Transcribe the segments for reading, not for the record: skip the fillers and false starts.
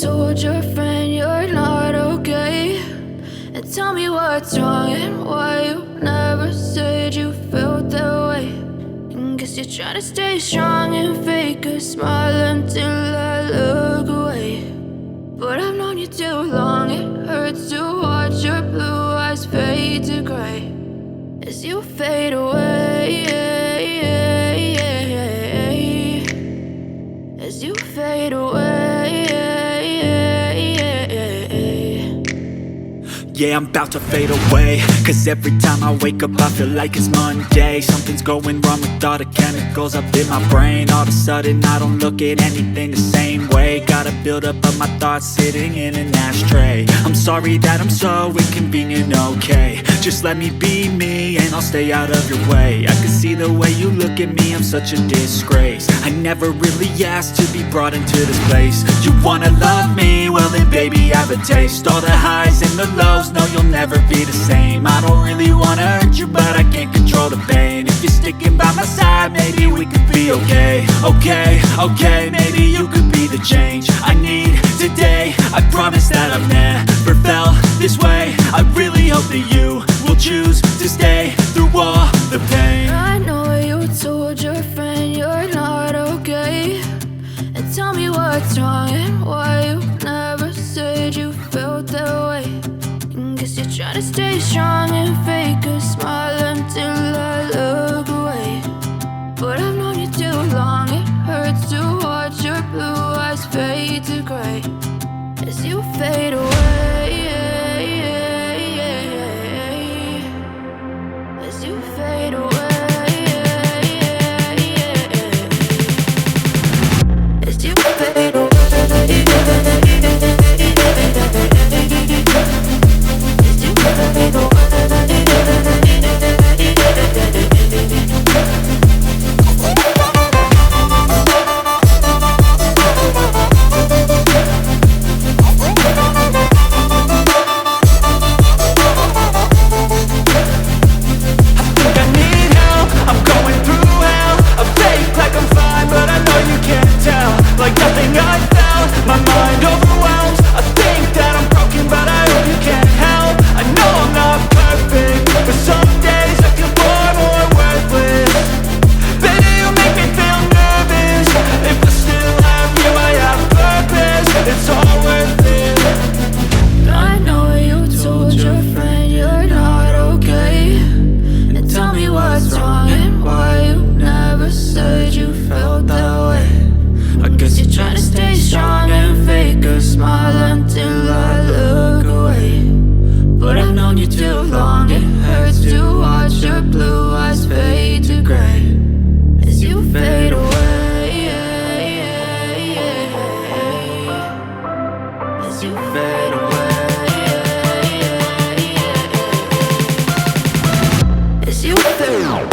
told your friend you're not okay? And tell me what's wrong and why you never said you felt that way. And guess you're trying to stay strong and fake a smile until I look away. But I've known you too long, it hurts to watch your blue eyes fade to gray as you fade away, as you fade away. Yeah, I'm about to fade away, cause every time I wake up I feel like it's Monday. Something's going wrong with all the chemicals up in my brain. All of a sudden I don't look at anything the same way. Got a buildup of my thoughts sitting in an ashtray. I'm sorry that I'm so inconvenient, okay? Just let me be me and I'll stay out of your way. I can see the way you look at me, I'm such a disgrace. I never really asked to be brought into this place. You wanna love me? Well then baby, have a taste. All the highs and the lows, no, you'll never be the same. I don't really wanna hurt you, but I can't control the pain. If you're sticking by my side, maybe we could be okay. Okay, maybe you could be the change I need today. I promise that I've never felt this way. I really hope that you will choose to stay through all the pain. I know you told your friend you're not okay. And tell me what's wrong and why you never said you felt that way. Guess you're trying to stay strong and fake a smile until I look away. But I've known you too long, it hurts to watch your blue eyes fade to gray as you fade away, as you fade away, as you fade away. Like nothing I found, my mind overwhelms. I think that I'm broken, but I hope you can't help. I know I'm not perfect, but some days I feel far more worthless. Baby, you make me feel nervous. If I still have you, I have purpose. It's all worth it. I know you told your friend you're not okay. And tell me what's wrong and why you never said you felt that way. I guess you're trying to stay strong and fake a smile until I look away. But I've known you too long, it hurts to watch your blue eyes fade to gray as you fade away, as you fade away, as you fade away.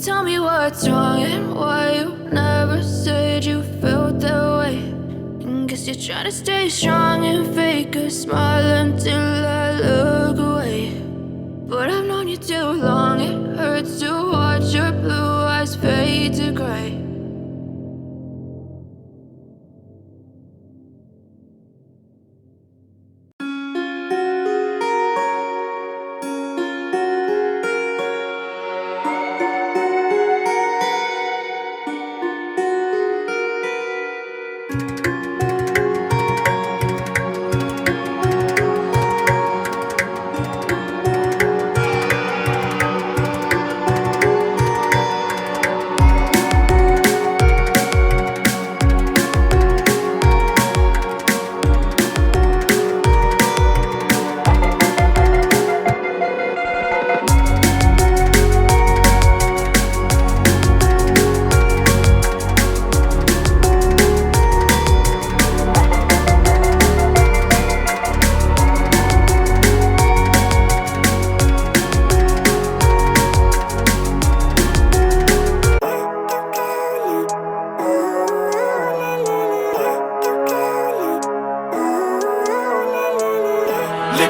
Tell me what's wrong and why you never said you felt that way. And guess you're trying to stay strong and fake a smile until I look away. But I've known you too long, it hurts to watch your blue eyes fade to gray.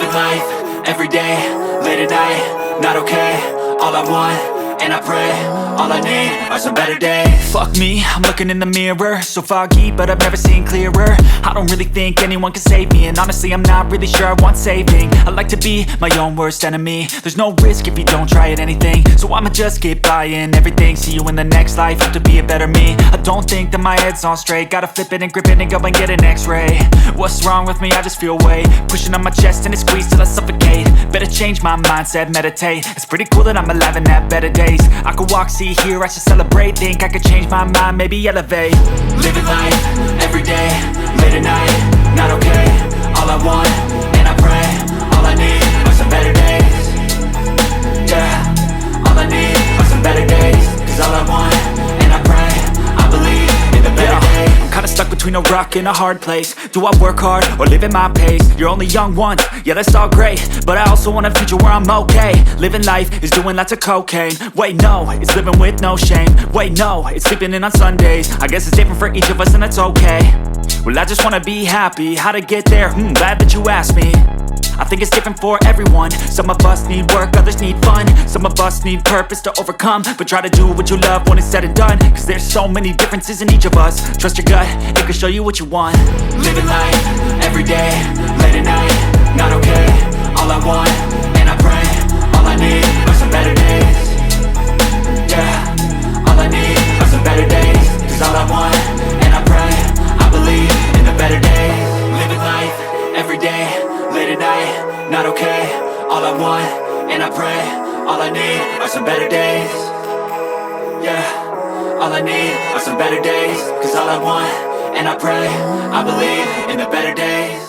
Living life, everyday, late at night, not okay. All I want, and I pray, all I need are some better days. Fuck me, I'm looking in the mirror, so foggy, but I've never seen clearer. I don't really think anyone can save me, and honestly I'm not really sure I want saving. I like to be my own worst enemy. There's no risk if you don't try at anything, so I'ma just keep buying everything. See you in the next life, have to be a better me. I don't think that my head's on straight, gotta flip it and grip it and go and get an x-ray. What's wrong with me? I just feel weight pushing on my chest and it squeezes till I suffocate. Better change my mindset, meditate. It's pretty cool that I'm alive and have better days. I could walk, see, hear, I should celebrate. Think I could change my mind, maybe elevate. Living life, everyday, late at night, not okay. All I want, and I pray, all I need are some better days. Yeah, all I need are some better days. Cause all I want, and I pray, I believe in the better days. I'm kinda stuck between a rock and a hard place. Do I work hard or live at my pace? You're only young once, yeah that's all great, but I also want a future where I'm okay. Living life is doing lots of cocaine. Wait no, it's living with no shame. Wait no, it's sleeping in on Sundays. I guess it's different for each of us and that's okay. Well I just wanna be happy, how to get there? Glad that you asked me. I think it's different for everyone. Some of us need work, others need fun. Some of us need purpose to overcome. But try to do what you love when it's said and done. Cause there's so many differences in each of us. Trust your gut, it can show you what you want. Living life, everyday, late at night, not okay. All I want, and I pray, all I need are some better days. Yeah, all I need are some better days. Cause all I want, and I pray, I believe in the better days. Living life, everyday, late at night, not okay. All I want, and I pray, all I need are some better days. Yeah, all I need are some better days. Cause all I want, and I pray, I believe in the better days.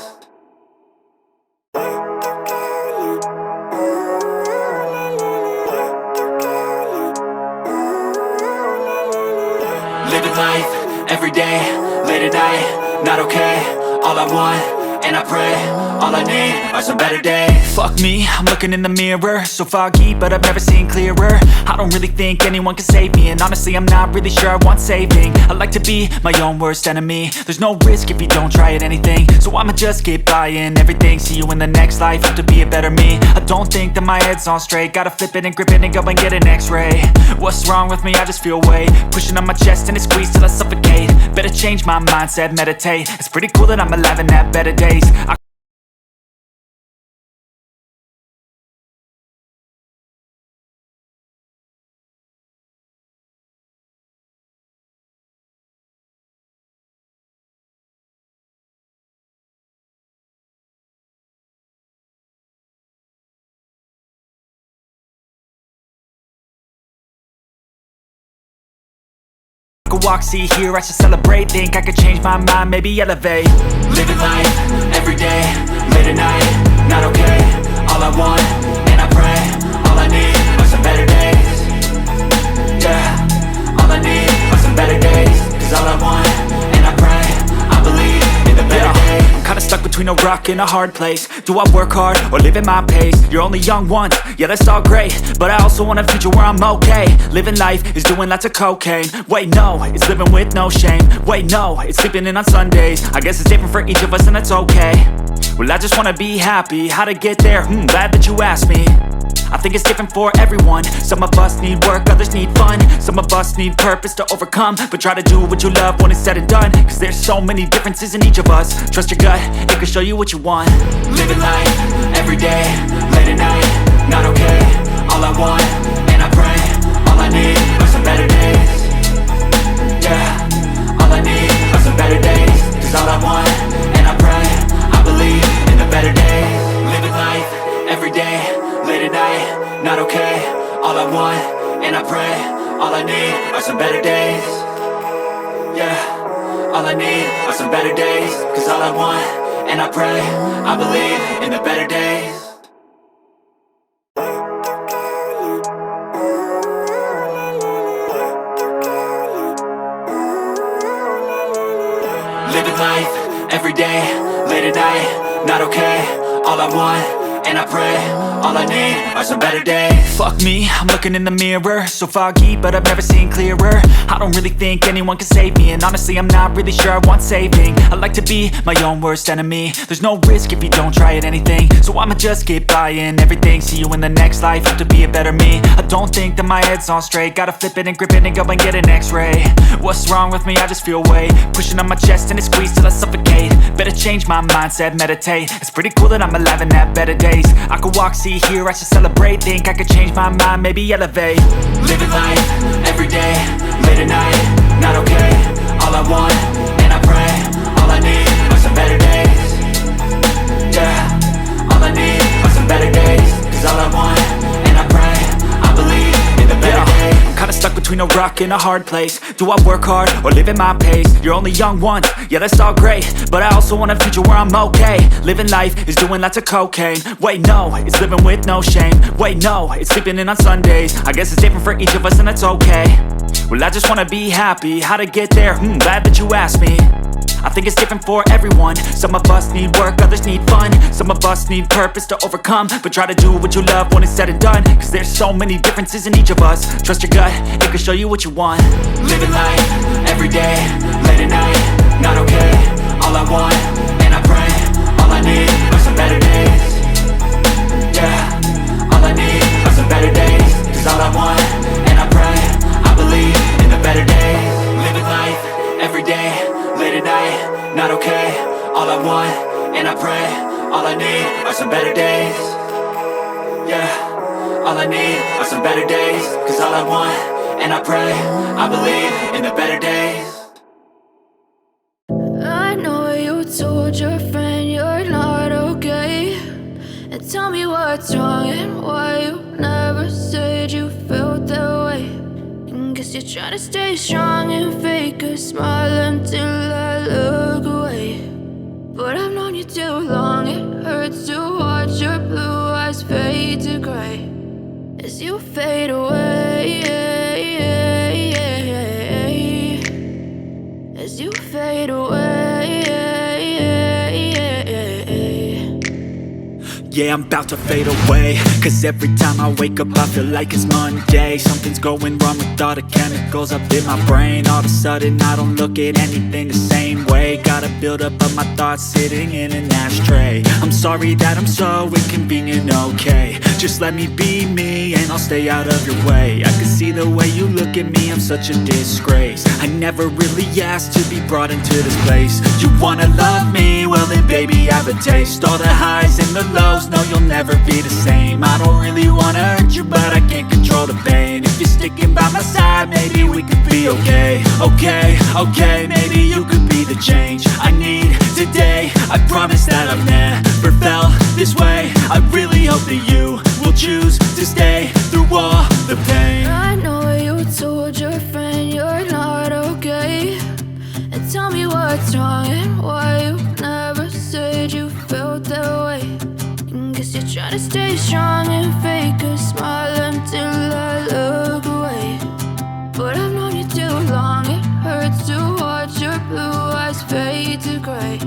Living life, everyday, late at night, not okay. All I want, and I pray, all I need are some better days. Fuck me, I'm looking in the mirror, so foggy, but I've never seen clearer. I don't really think anyone can save me, and honestly I'm not really sure I want saving. I like to be my own worst enemy. There's no risk if you don't try at anything, so I'ma just keep buying everything. See you in the next life, have to be a better me. I don't think that my head's on straight, gotta flip it and grip it and go and get an x-ray. What's wrong with me? I just feel weight pushing on my chest and it squeezes till I suffocate. Better change my mindset, meditate. It's pretty cool that I'm alive and have better days. I could walk, see, hear, I should celebrate. Think I could change my mind, maybe elevate. Living life, everyday, late at night, not okay. All I want, and I pray, all I need are some better days. Yeah, all I need are some better days. Cause all I want, and I pray, I believe in the better days. I'm kinda stuck between a rock and a hard place. Do I work hard or live at my pace? You're only young once, yeah that's all great, but I also want a future where I'm okay. Living life is doing lots of cocaine. Wait no, it's living with no shame. Wait no, it's sleeping in on Sundays. I guess it's different for each of us and that's okay. Well I just wanna be happy, how to get there? Glad that you asked me. I think it's different for everyone. Some of us need work, others need fun. Some of us need purpose to overcome. But try to do what you love when it's said and done. Cause there's so many differences in each of us. Trust your gut, it can show you what you want. Living life, everyday, late at night, not okay. All I want, and I pray, all I need are some better days. Yeah, all I need are some better days. Cause all I want, and I pray, I believe in the better days. Living life, everyday, late at night, not okay. All I want, and I pray, all I need are some better days. Yeah, all I need are some better days. Cause all I want, and I pray, I believe in the better days. Living life, everyday, late at night, not okay. All I want, and I pray. All I need are some better days. Fuck me, I'm looking in the mirror, so foggy, but I've never seen clearer. I don't really think anyone can save me, and honestly I'm not really sure I want saving. I like to be my own worst enemy. There's no risk if you don't try at anything, so I'ma just get buying everything. See you in the next life, have to be a better me. I don't think that my head's on straight, gotta flip it and grip it and go and get an x-ray. What's wrong with me? I just feel weight pushing on my chest and it squeezes till I suffocate. Better change my mindset, meditate. It's pretty cool that I'm alive and have better days. I could walk, see, hear, I should celebrate. Think I could change my mind, maybe elevate. Living life, everyday, late at night, not okay. All I want, and I pray, all I need are some better days. Yeah, all I need are some better days. Cause all I want, and I pray, I believe in the better days. I'm kinda stuck between a rock and a hard place. Do I work hard or live at my pace? You're only young once, yeah that's all great, but I also want a future where I'm okay. Living life is doing lots of cocaine. Wait no, it's living with no shame. Wait no, it's sleeping in on Sundays. I guess it's different for each of us and that's okay. Well I just wanna be happy, how to get there? Glad that you asked me. I think it's different for everyone. Some of us need work, others need fun. Some of us need purpose to overcome. But try to do what you love when it's said and done, cause there's so many differences in each of us. Trust your gut, it can show you what you want. Living life, everyday, late at night, not okay. All I want, and I pray, all I need are some better days. Yeah, all I need are some better days. Cause all I want, and I pray, I believe in the better days. Living life, everyday, late at night, not okay. All I want, and I pray, all I need are some better days. Yeah, all I need are some better days. Cause all I want, and I pray, I believe in the better days. I know you told your friend you're not okay, and tell me what's wrong and why you never said you felt that way. And guess you're trying to stay strong and fake a smile until I look away. But I've known you too long, it hurts to watch your blue eyes fade to gray as you fade away, as you fade away. Yeah, I'm about to fade away, cause every time I wake up I feel like it's Monday. Something's going wrong with all the chemicals up in my brain. All of a sudden I don't look at anything the same way. Gotta build up of my thoughts sitting in an ashtray. I'm sorry that I'm so inconvenient, okay. Just let me be me and I'll stay out of your way. I can see the way you look at me, I'm such a disgrace. I never really asked to be brought into this place. You wanna love me? Well then baby I have a taste. All the highs and the lows, no you'll never be the same. I don't really wanna hurt you but I can't control the pain. If you're sticking by my side maybe we could be okay. Okay, maybe you could be the change I need today. I promise that I've never felt this way. I really hope that you will choose to stay through all the pain. I know you told your friend you're not okay, and tell me what's wrong and why you never said you felt that way. And guess you're trying to stay strong and fake a smile until I look away. But I've known you too long, it hurts to watch your blue eyes fade to gray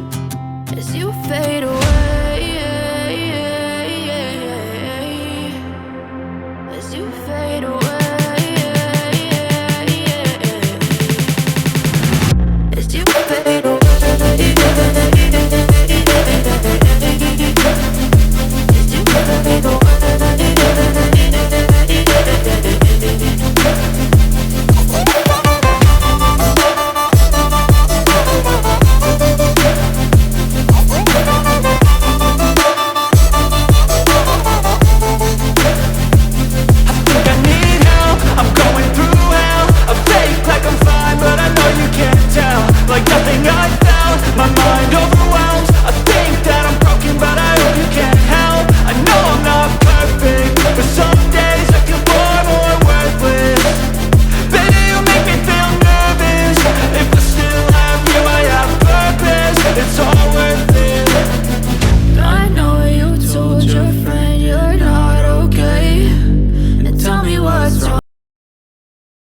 as you fade away.